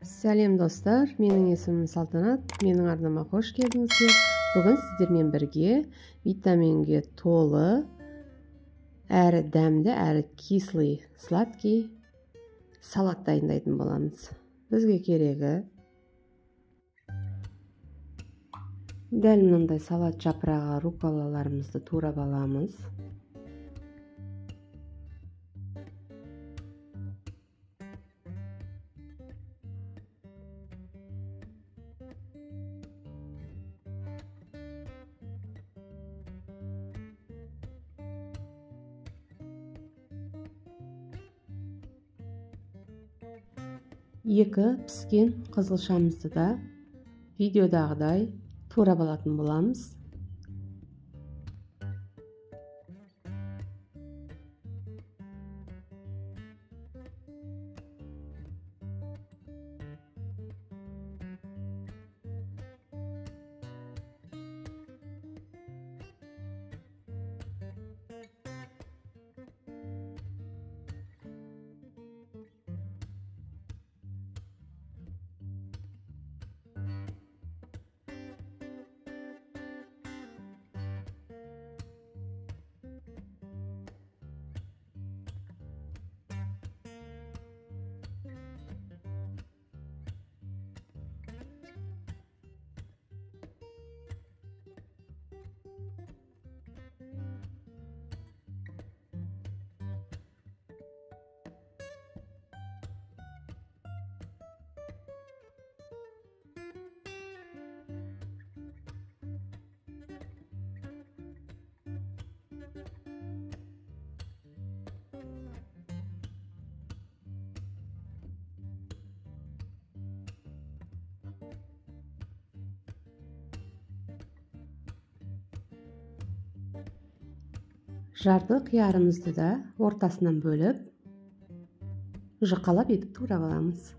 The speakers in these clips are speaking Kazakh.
Сәлем достар, менің есімім Салтанат, менің арнама қош келдіңіздер. Бүгін сіздермен бірге витаминге толы, әрі дәмді, әрі кислый, сладкий салат дайындайтын боламыз. Бізге керегі дәл мынандай салат жапырағы рукколаларымызды турап аламыз. Екі піскен қызылшамызды да видеодағыдай турап алатын боламыз. Жарты қиярымызды да ортасынан бөліп, жұқалап етіп турап аламыз.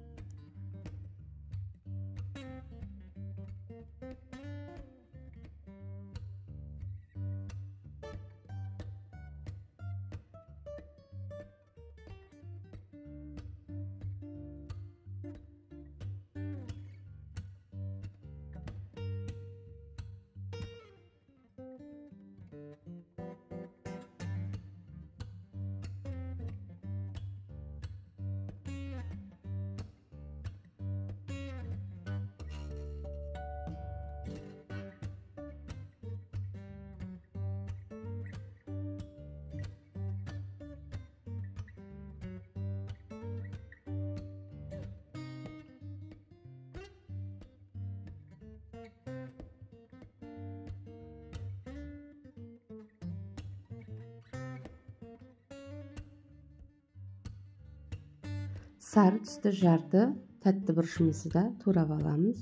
Сары түсті жарты тәтті бұрышымызды да турап аламыз.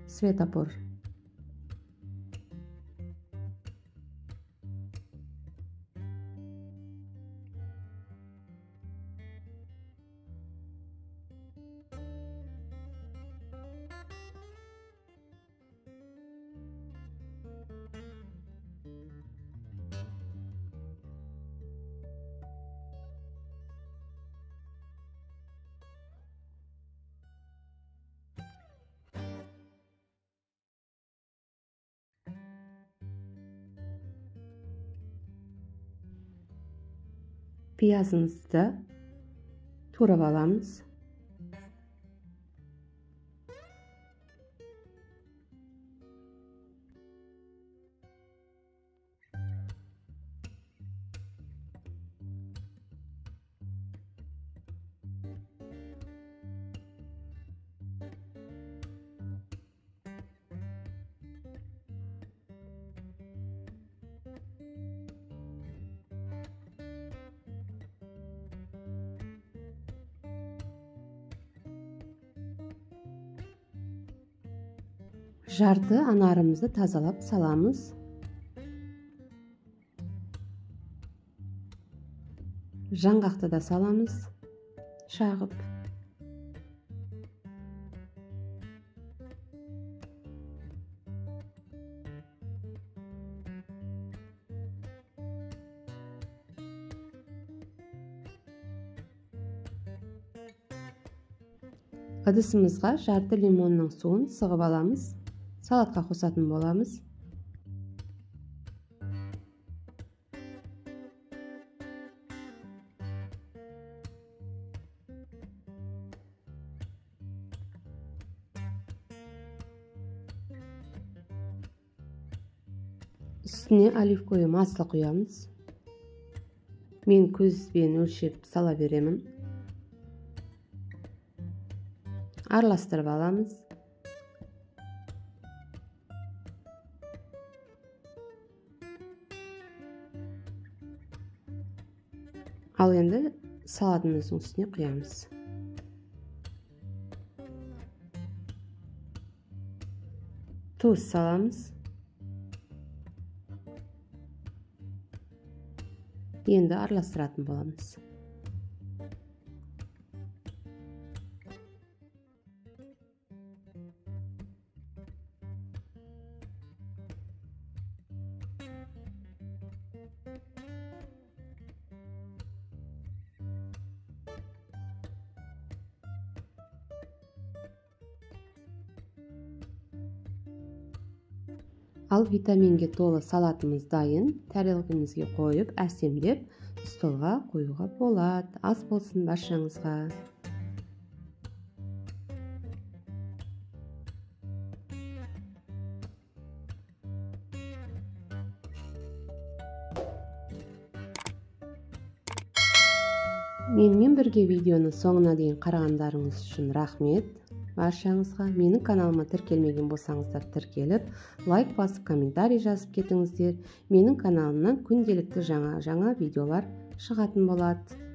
Светофор. Piyazımızı da турап аламыз. Жарты анарымызды тазалап саламыз. Жаңғақты да саламыз, шағып. ыдысымызға жарты лимонның суын сығып аламыз. Салатқа қосатын боламыз. Үстіне оливковый масло құямыз. Мен көзбен өлшеп сала беремін. Араластырып аламыз. Ал енді салатымыздың үстіне құямыз. Тұз саламыз. Енді араластыратын боламыз. Ал витаминге толы салатымыз дайын. Тарелкамызға қойып, әсемдеп, столға қоюға болады. Ас болсын баршаңызға. Менімен бірге видеоны соңына дейін қарағандарыңыз үшін рахмет. Баршаңызға. Менің каналыма тіркелмеген болсаңыздар тіркеліп, лайк басып, комментарий жазып кетіңіздер. Менің каналымнан күнделікті жаңа видеолар шығатын болады.